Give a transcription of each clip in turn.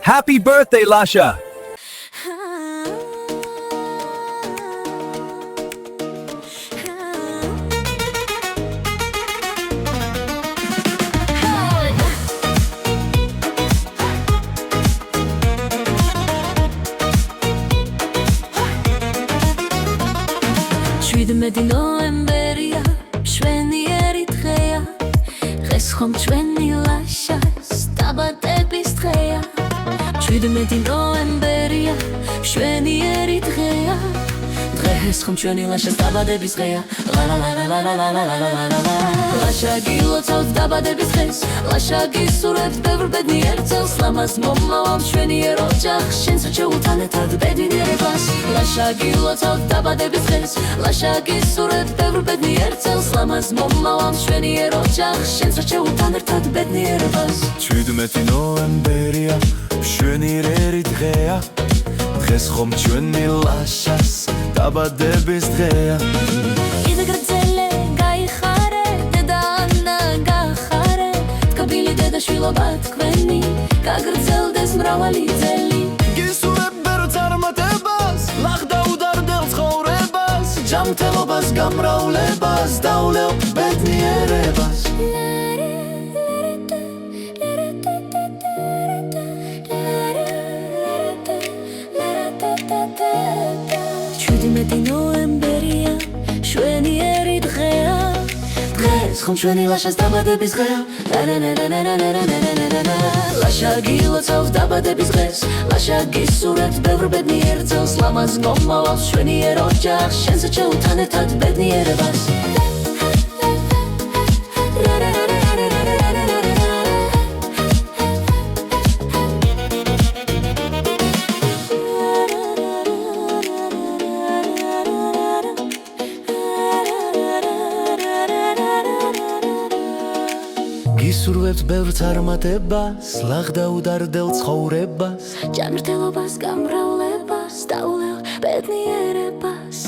Happy birthday, Lasha! შვიდმეტი ნოემბერია, მშვენიერი დღეა, დღეს ხომ ჩვენი ლაშას დაბადების დღეა. შვიდმეტი ნოემბერია, მშვენიერი დღეა, დღეს ხომ ჩვენი ლაშას დაბადების დღეა. ლაშა გილოცავთ დაბადების დღეს, ლაშა გისურვებთ ბევრ ბედნიერ წელს, ლამაზ მომავალ მშვენიერ ოჯახს, შენც შეუტანეთად ბედნიერებას. ლაშა გილოცავთ დაბადების დღეს, ლაშა გისურვებთ ბევრ ბედნიერ წელს, ლამაზ მომავალ მშვენიერ ოჯახს, შენც შეუტანეთად ბედნიერებას. 17 ნოემბერია, მშვენიერი დღეა, დღეს ხომ ჩვენი ლაშას დაბადების დღეა. კიდე გრძელე გაიხარე, დედა ანა გახარე, თკბილი დედაშვილობა თქვენი, გაგრძელდეს მრავალი წელი. გისურვებ ბევრ წარმატებას, ლახდაუდარდელ ცხოვრებას, ჯანმრთელობას, გამრავლებას, დავლევ ბედნიერებას. შვიდმეტი ნოემბერია, მშვენიერი დღეა, დღეს ხომ ჩვენი ლაშას დაბადების დღეა. ლაშა გილოცავთ დაბადების დღეს, ლაშა გისურვებთ ბევრ ბედნიერ წელს, ლამაზ მომავალ მშვენიერ ოჯახს, შენც შეუტანეთად ბედნიერებას. გისურვებთ ბევრ წარმატებას, ლახდაუდარდელ ცხოვრებას, ჯანმრთელობას, გამრავლებას, დავლევ ბედნიერებას.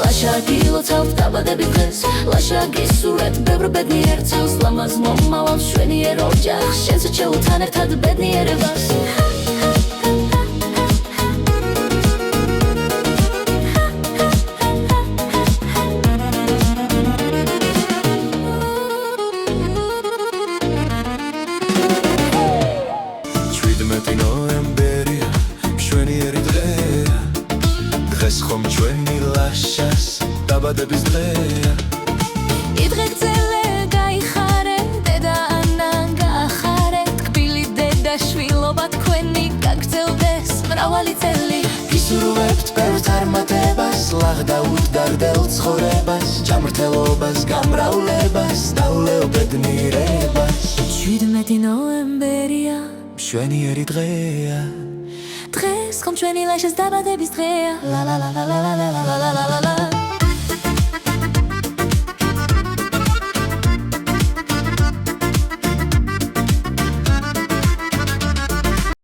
ლაშა გილოცავთ დაბადების დღეს, ლაშა გისურვებთ ბევრ ბედნიერ წელს, ლამაზ მომავალ მშვენიერ ოჯახს, შენც შეუტანეთად ბედნიერებას. ნოემბერია, მშვენიერი დღეა, დღეს ხომ ჩვენი ლაშას დაბადების დღეა. იდღე გრძელე გაიხარე, დედა ანა გახარე, თკბილი დედაშვილობა თქვენი, გაგრძელდეს მრავალი წელი. გისურვებთ ბევრ წარმატებას, ლახდაუდარდელ ცხოვრებას, ჯანმრთელობას, გამრავლებას, დავლევ ბედნიერებას. 17 ნოემბერია, მშვენიერი დღეა, დღეს ხომ ჩვენი ლაშას დაბადების დღეა. ლა ლა ლა ლა ლა ლა ლა ლა ლა ლა ლა.